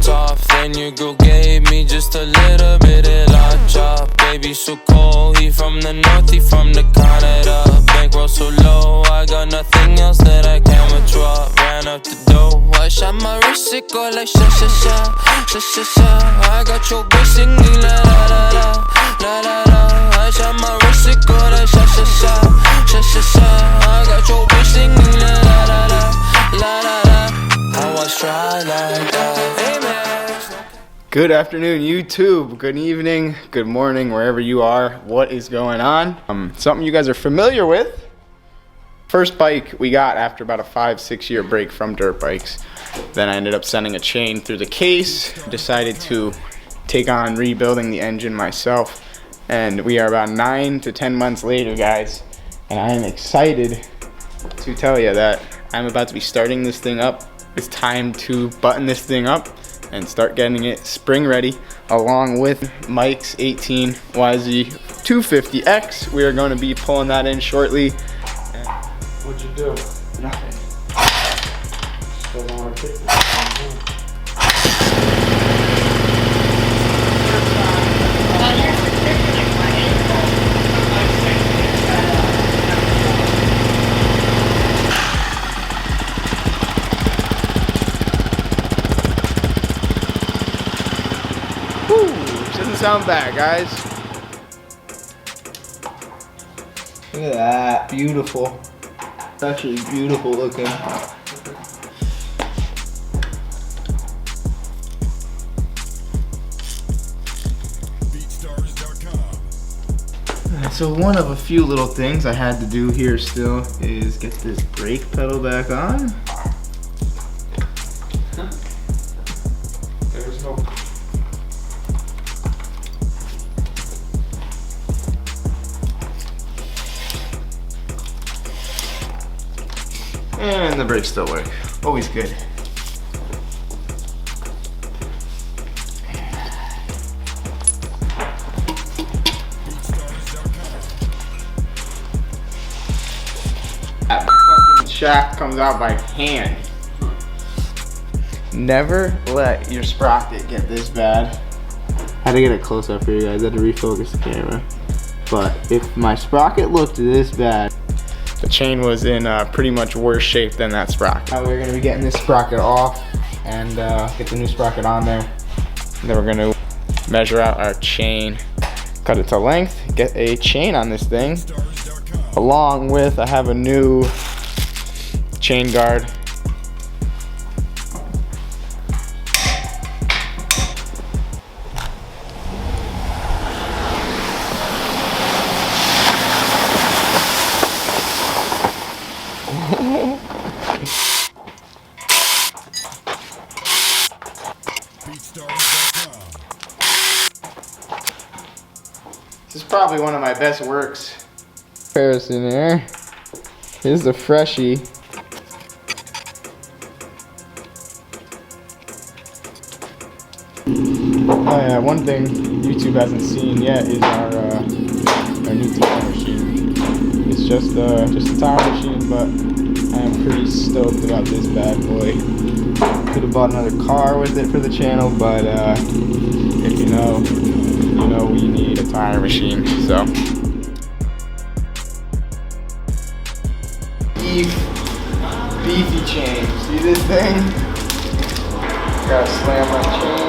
Off, then your girl gave me just a little bit of la chop. Baby so cold, he from the north, he from the Canada. Bankroll so low, I got nothing else that I can withdraw. Ran up the dough, I shot my wrist, it go like sha sha sha, sha sha sha. I got your bitch singing la la la la, la la la. I shot my wrist, it go like sha sha sha, sha sha sha. I got your bitch singing la la la la, la la la. I was try like that. Good afternoon, YouTube. Good evening, good morning, wherever you are. What is going on? Something you guys are familiar with. First bike we got after about a 5-6 year break from dirt bikes. Then I ended up sending a chain through the case. Decided to take on rebuilding the engine myself. And we are about 9 to 10 months later, guys. And I am excited to tell you that I'm about to be starting this thing up. It's time to button this thing up and start getting it spring ready, along with Mike's 18 YZ250X. We are going to be pulling that in shortly. And what'd you do? Nothing. Still don't want to kick this. Doesn't sound bad, guys. Look at that, beautiful. It's actually beautiful looking. So one of a few little things I had to do here still is get this brake pedal back on. There's no. And the brakes still work. Always good. That fucking shaft comes out by hand. Never let your sprocket get this bad. I had to get it close up for you guys. I had to refocus the camera. But if my sprocket looked this bad, the chain was in pretty much worse shape than that sprocket. Now we're gonna be getting this sprocket off and get the new sprocket on there. And then we're gonna measure out our chain, cut it to length, get a chain on this thing. Along with, I have a new chain guard. This is probably one of my best works. Comparison here. Here's the freshie. Oh yeah, one thing YouTube hasn't seen yet is our new tire machine. It's just a tire machine, but I am pretty stoked about this bad boy. Could have bought another car with it for the channel, but if you know we need a tire machine. So beefy chain. See this thing? Gotta slam my chain.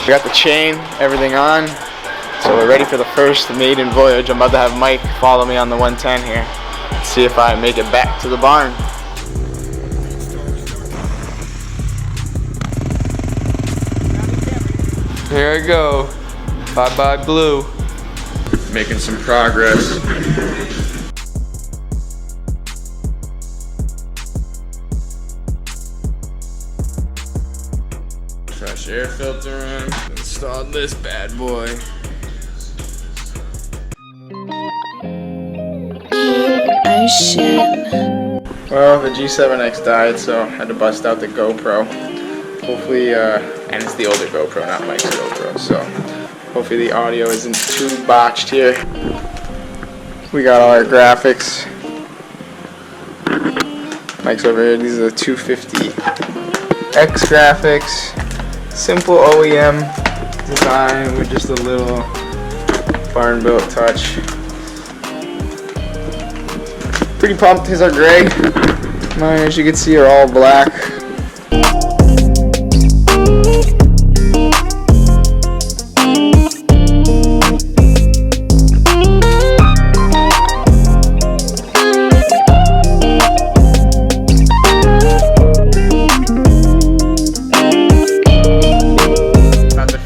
We got the chain, everything on. So we're ready for the first maiden voyage. I'm about to have Mike follow me on the 110 here. See if I make it back to the barn. Here I go. Bye bye blue. Making some progress. Fresh air filter in. Installed this bad boy. Well, the G7X died, so I had to bust out the GoPro. Hopefully, and it's the older GoPro, not Mike's GoPro, so hopefully the audio isn't too botched here. We got all our graphics. Mike's over here. These are the 250X graphics. Simple OEM design with just a little barn built touch. Pretty pumped. His are gray. Mine, as you can see, are all black.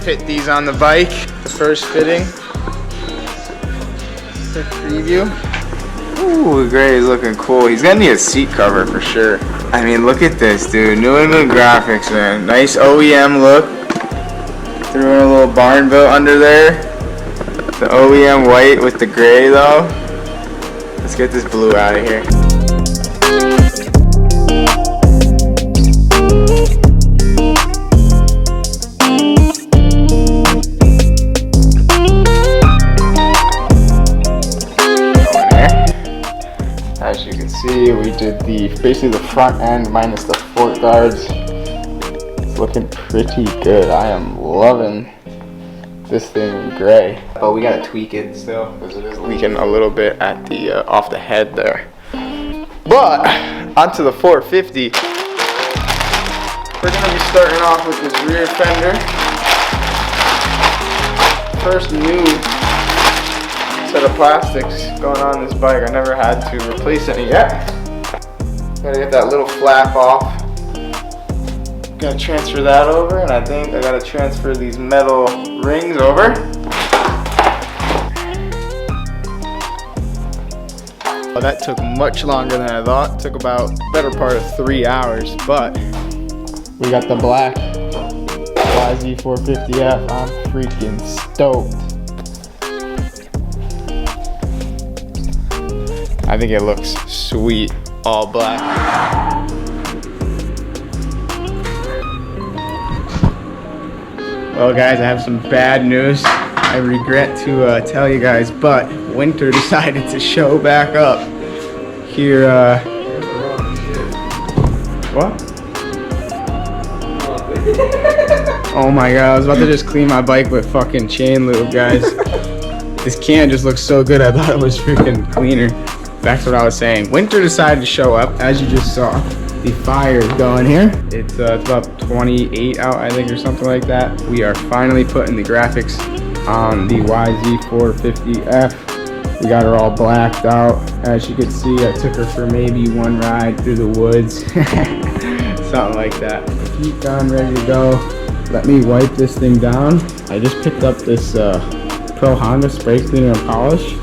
Fit these on the bike. First fitting. Quick preview. Ooh, the gray is looking cool. He's gonna need a seat cover for sure. I mean, look at this, dude. New England graphics, man. Nice OEM look. Threw in a little barn built under there. The OEM white with the gray though. Let's get this blue out of here. As you can see, we did basically the front end minus the fork guards. It's looking pretty good. I am loving this thing in gray. But we gotta tweak it still because it is leaking a little bit at the off the head there. But onto the 450. We're gonna be starting off with this rear fender. First new set of plastics going on this bike. I never had to replace any yet. Gotta get that little flap off. Gotta transfer that over, and I think I gotta transfer these metal rings over. Well, that took much longer than I thought. It took about the better part of 3 hours, but we got the black YZ450F. I'm freaking stoked. I think it looks sweet, all black. Well guys, I have some bad news. I regret to tell you guys, but winter decided to show back up here. What? Oh my god, I was about to just clean my bike with fucking chain lube, guys. This can just looks so good, I thought it was freaking cleaner. That's what I was saying. Winter decided to show up, as you just saw. The fire is going here. It's about 28 out, I think, or something like that. We are finally putting the graphics on the YZ450F. We got her all blacked out. As you can see, I took her for maybe one ride through the woods. Something like that. Heat gun, ready to go. Let me wipe this thing down. I just picked up this Pro Honda spray cleaner and polish.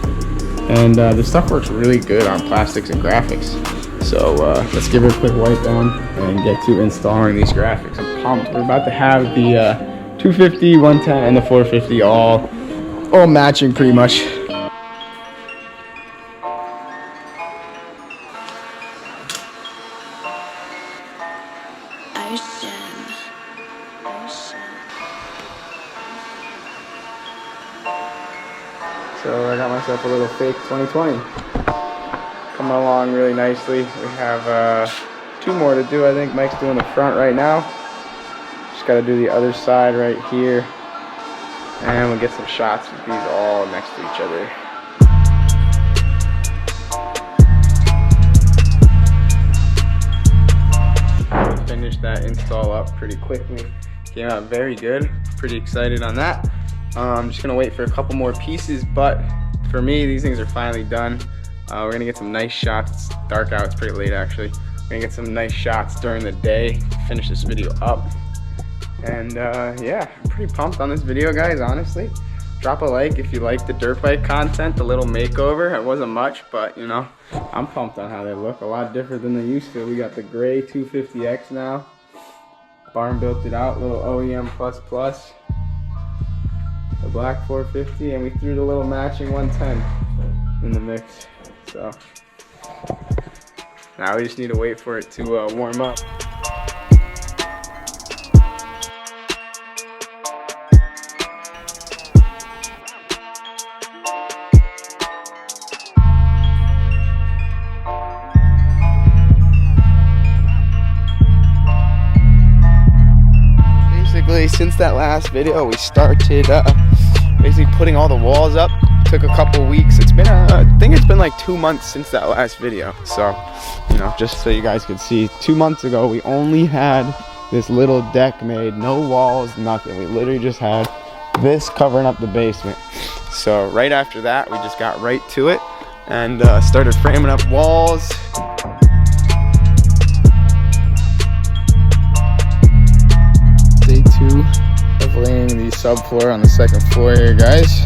And this stuff works really good on plastics and graphics. So let's give it a quick wipe down and get to installing these graphics. I'm pumped. We're about to have the 250, 110, and the 450 all matching pretty much. So I got myself a little fake 2020. Coming along really nicely. We have 2 more to do, I think. Mike's doing the front right now. Just got to do the other side right here. And we'll get some shots with these all next to each other. Finished that install up pretty quickly. Came out very good. Pretty excited on that. I'm just gonna wait for a couple more pieces, but for me, these things are finally done. We're gonna get some nice shots. It's dark out, it's pretty late actually. We're gonna get some nice shots during the day to finish this video up. And yeah, I'm pretty pumped on this video, guys, honestly. Drop a like if you like the dirt bike content, the little makeover. It wasn't much, but you know, I'm pumped on how they look. A lot different than they used to. We got the gray 250X now. Barn built it out, little OEM plus. The black 450, and we threw the little matching 110 in the mix. So now we just need to wait for it to warm up. basically since that last video, we started basically putting all the walls up. Took a couple weeks. It's been I think it's been like 2 months since that last video. So, you know, just so you guys could see, 2 months ago we only had this little deck made, no walls, nothing. We literally just had this covering up the basement. So right after that, we just got right to it and started framing up walls. Day 2 of laying the subfloor on the second floor here, guys.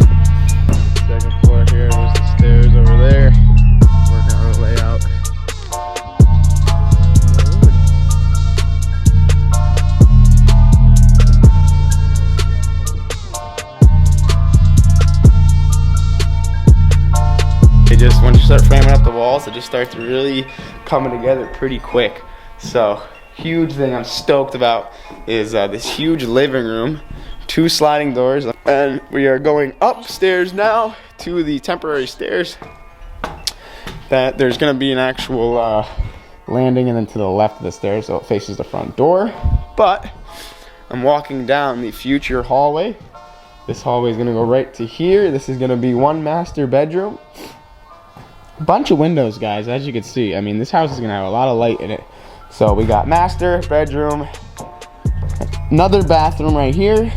Second floor here, there's the stairs over there. Working on the layout. Once you start framing up the walls, it just starts really coming together pretty quick. So, huge thing I'm stoked about is this huge living room, 2 sliding doors, and we are going upstairs now to the temporary stairs. That there's going to be an actual landing, and then to the left of the stairs, so it faces the front door. But I'm walking down the future hallway. This hallway is going to go right to here. This is going to be 1 master bedroom. Bunch of windows, guys, as you can see. I mean, this house is gonna have a lot of light in it. So we got master bedroom, another bathroom right here,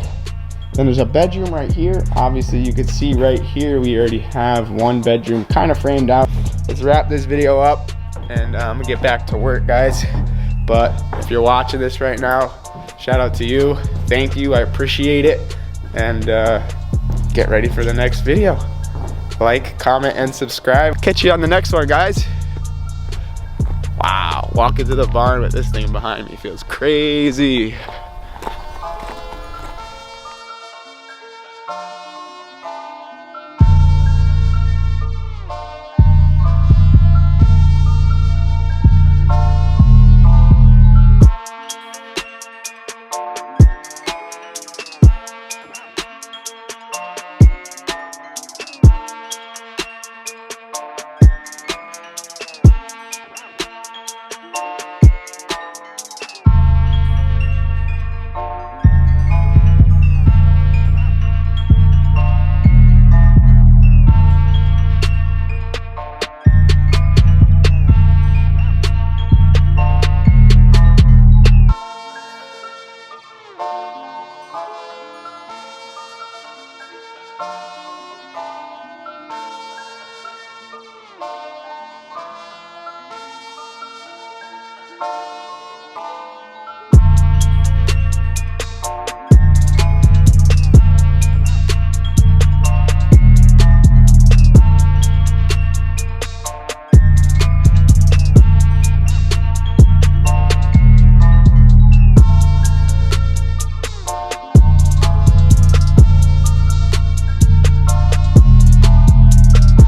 then there's a bedroom right here. Obviously you can see right here we already have 1 bedroom kind of framed out. Let's wrap this video up and I'm gonna get back to work, guys. But if you're watching this right now, shout out to you, thank you, I appreciate it, and get ready for the next video. Like, comment, and subscribe. Catch you on the next one, guys. Wow, walking to the barn with this thing behind me feels crazy.